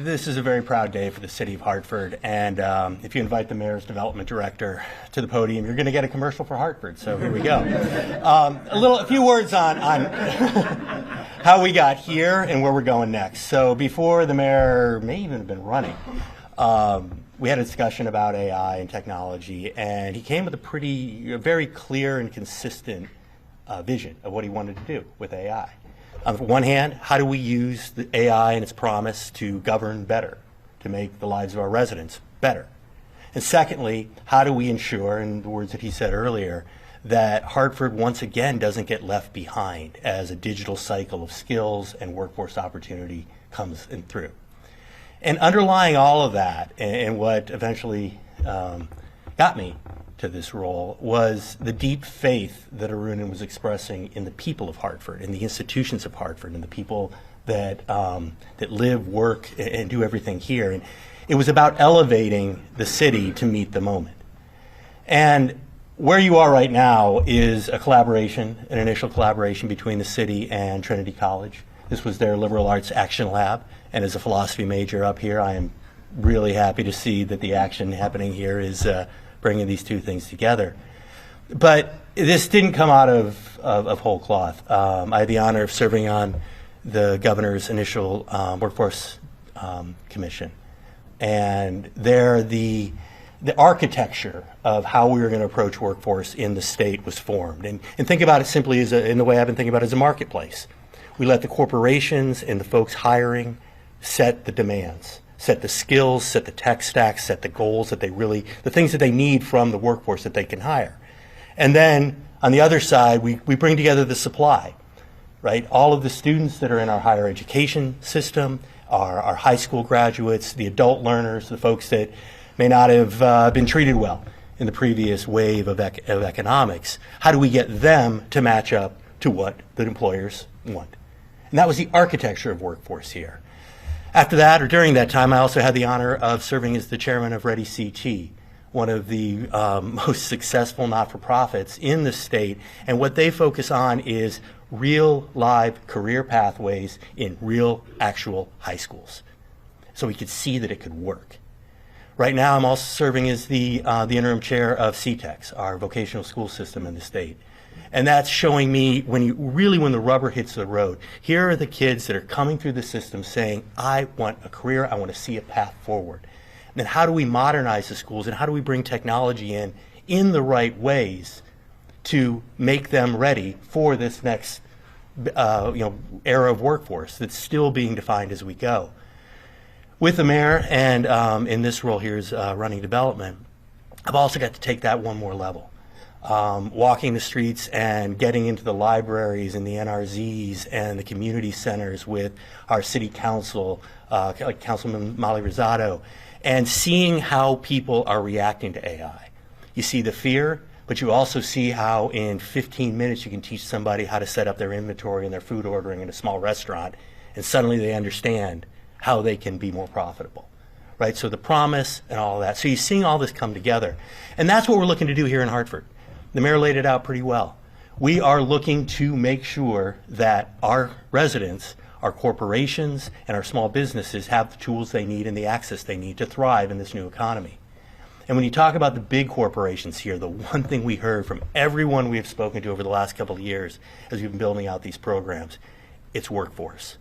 This is a very proud day for the City of Hartford, and if you invite the Mayor's Development Director to the podium, you're going to get a commercial for Hartford, so here we go. A few words on how we got here and where we're going next. So before the Mayor may even have been running, we had a discussion about AI and technology, and he came with a very clear and consistent vision of what he wanted to do with AI. On the one hand, how do we use the AI and its promise to govern better, to make the lives of our residents better? And secondly, how do we ensure, in the words that he said earlier, that Hartford once again doesn't get left behind as a digital cycle of skills and workforce opportunity comes in through? And underlying all of that, and what eventually got me to this role, was the deep faith that Arunan was expressing in the people of Hartford, in the institutions of Hartford, and the people that that live, work, and do everything here. And it was about elevating the city to meet the moment. And where you are right now is a collaboration, an initial collaboration between the city and Trinity College. This was their Liberal Arts Action Lab. And as a philosophy major up here, I am really happy to see that the action happening here is bringing these two things together. But this didn't come out of whole cloth. I had the honor of serving on the governor's initial workforce commission. And there, the architecture of how we were going to approach workforce in the state was formed. And think about it simply as in the way I've been thinking about it, as a marketplace. We let the corporations and the folks hiring set the demands, set the skills, set the tech stacks, set the goals that the things that they need from the workforce that they can hire. And then on the other side, we bring together the supply, right? All of the students that are in our higher education system, our high school graduates, the adult learners, the folks that may not have been treated well in the previous wave of economics. How do we get them to match up to what the employers want? And that was the architecture of workforce here. After that, or during that time, I also had the honor of serving as the chairman of Ready CT, one of the most successful not-for-profits in the state. And what they focus on is real, live career pathways in real, actual high schools. So we could see that it could work. Right now, I'm also serving as the interim chair of CTEX, our vocational school system in the state. And that's showing me when the rubber hits the road, here are the kids that are coming through the system saying, I want a career, I want to see a path forward. And then how do we modernize the schools, and how do we bring technology in the right ways to make them ready for this next era of workforce that's still being defined as we go. With the mayor and in this role here is running development, I've also got to take that one more level. Walking the streets and getting into the libraries and the NRZs and the community centers with our city council, like Councilman Molly Rosado, and seeing how people are reacting to AI. You see the fear, but you also see how in 15 minutes you can teach somebody how to set up their inventory and their food ordering in a small restaurant, and suddenly they understand how they can be more profitable, right? So the promise and all of that. So you're seeing all this come together. And that's what we're looking to do here in Hartford. The mayor laid it out pretty well. We are looking to make sure that our residents, our corporations, and our small businesses have the tools they need and the access they need to thrive in this new economy. And when you talk about the big corporations here, the one thing we heard from everyone we have spoken to over the last couple of years as we've been building out these programs, it's workforce.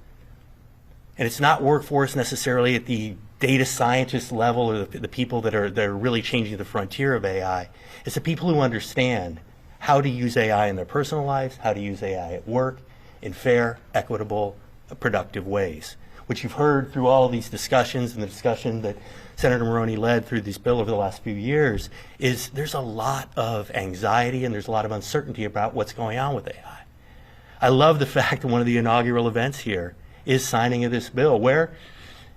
And it's not workforce necessarily at the data scientist level or the people that are really changing the frontier of AI. It's the people who understand how to use AI in their personal lives, how to use AI at work in fair, equitable, productive ways, which you've heard through all of these discussions and the discussion that Senator Maroney led through this bill over the last few years, is there's a lot of anxiety and there's a lot of uncertainty about what's going on with AI. I love the fact that one of the inaugural events here is signing of this bill, where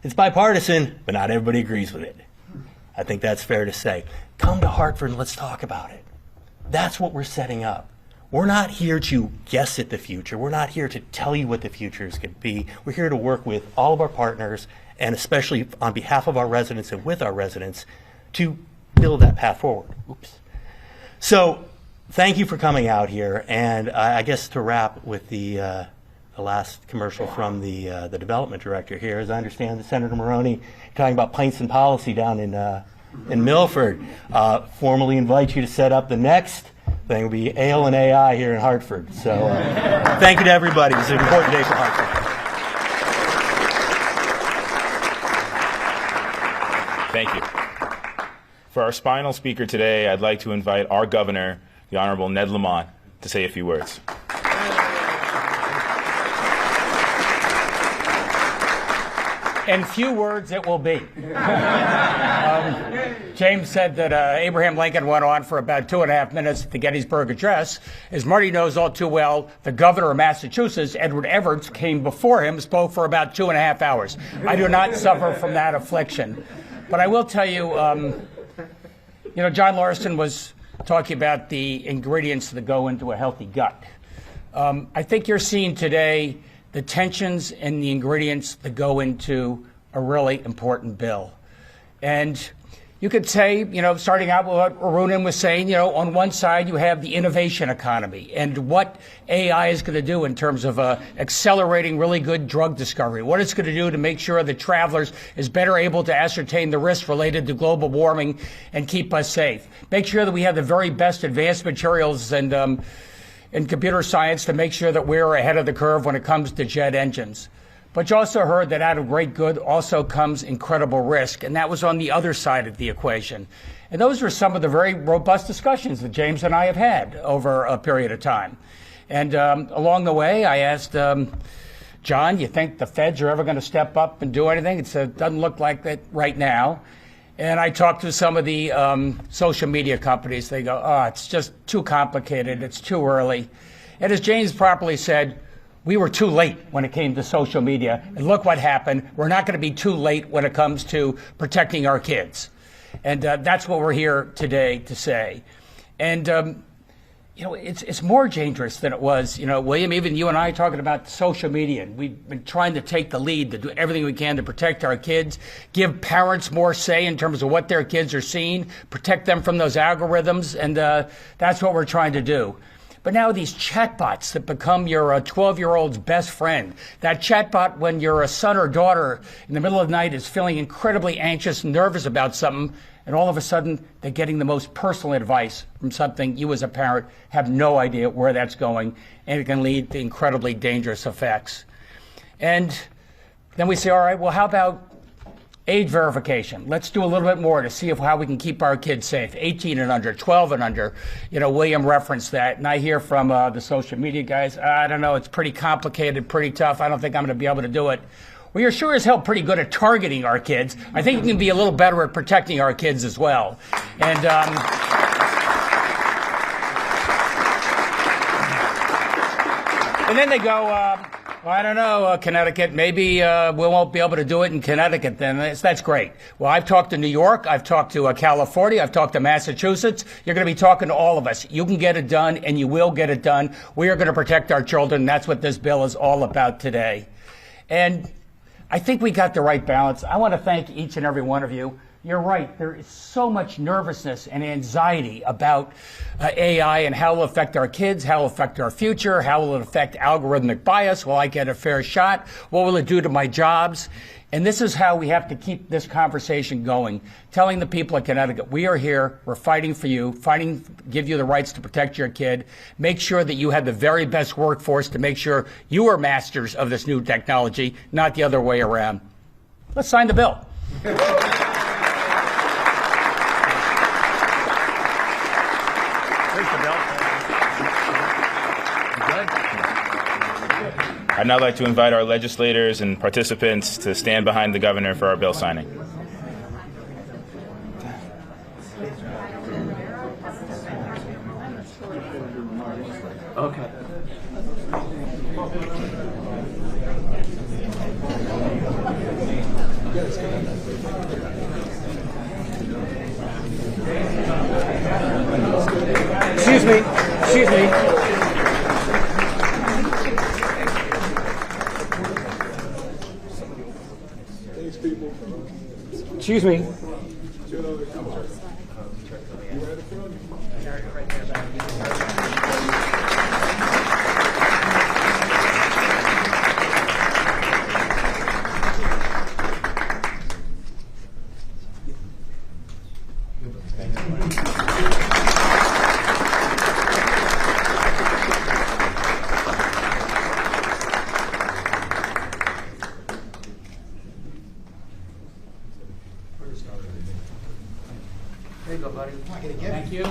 it's bipartisan, but not everybody agrees with it. I think that's fair to say. Come to Hartford and let's talk about it. That's what we're setting up. We're not here to guess at the future. We're not here to tell you what the future is going to be. We're here to work with all of our partners, and especially on behalf of our residents and with our residents, to build that path forward. Oops. So thank you for coming out here. And I guess to wrap with the last commercial from the development director here, as I understand that Senator Maroney talking about pints and policy down in Milford, formally invite you to set up the next thing. Will be Ale and AI here in Hartford. So thank you to everybody. It's an important day for Hartford. Thank you. For our final speaker today, I'd like to invite our governor, the Honorable Ned Lamont, to say a few words. In few words, it will be. James said that Abraham Lincoln went on for about 2.5 minutes at the Gettysburg Address. As Marty knows all too well, the governor of Massachusetts, Edward Everett, came before him, spoke for about 2.5 hours. I do not suffer from that affliction. But I will tell you, John Larson was talking about the ingredients that go into a healthy gut. I think you're seeing today the tensions and the ingredients that go into a really important bill. And you could say, starting out with what Arunan was saying, on one side you have the innovation economy and what AI is going to do in terms of accelerating really good drug discovery, what it's going to do to make sure that travelers is better able to ascertain the risks related to global warming and keep us safe. Make sure that we have the very best advanced materials and in computer science to make sure that we're ahead of the curve when it comes to jet engines. But you also heard that out of great good also comes incredible risk, and that was on the other side of the equation. And those were some of the very robust discussions that James and I have had over a period of time. And along the way, I asked John, you think the feds are ever going to step up and do anything? It doesn't look like that right now. And I talked to some of the social media companies. They go, oh, it's just too complicated. It's too early. And as James properly said, we were too late when it came to social media. And look what happened. We're not going to be too late when it comes to protecting our kids. And that's what we're here today to say. And, it's more dangerous than it was. William, even you and I talking about social media. And we've been trying to take the lead to do everything we can to protect our kids, give parents more say in terms of what their kids are seeing, protect them from those algorithms. And that's what we're trying to do. But now these chatbots that become your 12-year-old's best friend, that chatbot when your son or daughter in the middle of the night is feeling incredibly anxious and nervous about something, and all of a sudden they're getting the most personal advice from something you as a parent have no idea where that's going, and it can lead to incredibly dangerous effects. And then we say, all right, well, how about age verification? Let's do a little bit more to see how we can keep our kids safe. 18 and under, 12 and under. William referenced that. And I hear from the social media guys, I don't know, it's pretty complicated, pretty tough. I don't think I'm going to be able to do it. Well, you're sure as hell pretty good at targeting our kids. I think you can be a little better at protecting our kids as well. And and then they go, Well, I don't know, Connecticut. Maybe we won't be able to do it in Connecticut then. That's great. Well, I've talked to New York. I've talked to California. I've talked to Massachusetts. You're going to be talking to all of us. You can get it done, and you will get it done. We are going to protect our children. That's what this bill is all about today. And I think we got the right balance. I want to thank each and every one of you. You're right. There is so much nervousness and anxiety about AI and how it will affect our kids, how it will affect our future, how will it affect algorithmic bias. Will I get a fair shot? What will it do to my jobs? And this is how we have to keep this conversation going, telling the people of Connecticut, we are here, we're fighting for you, fighting to give you the rights to protect your kid, make sure that you have the very best workforce to make sure you are masters of this new technology, not the other way around. Let's sign the bill. I'd now like to invite our legislators and participants to stand behind the governor for our bill signing. Okay. Excuse me. Excuse me. Excuse me. There you go, buddy. Thank you.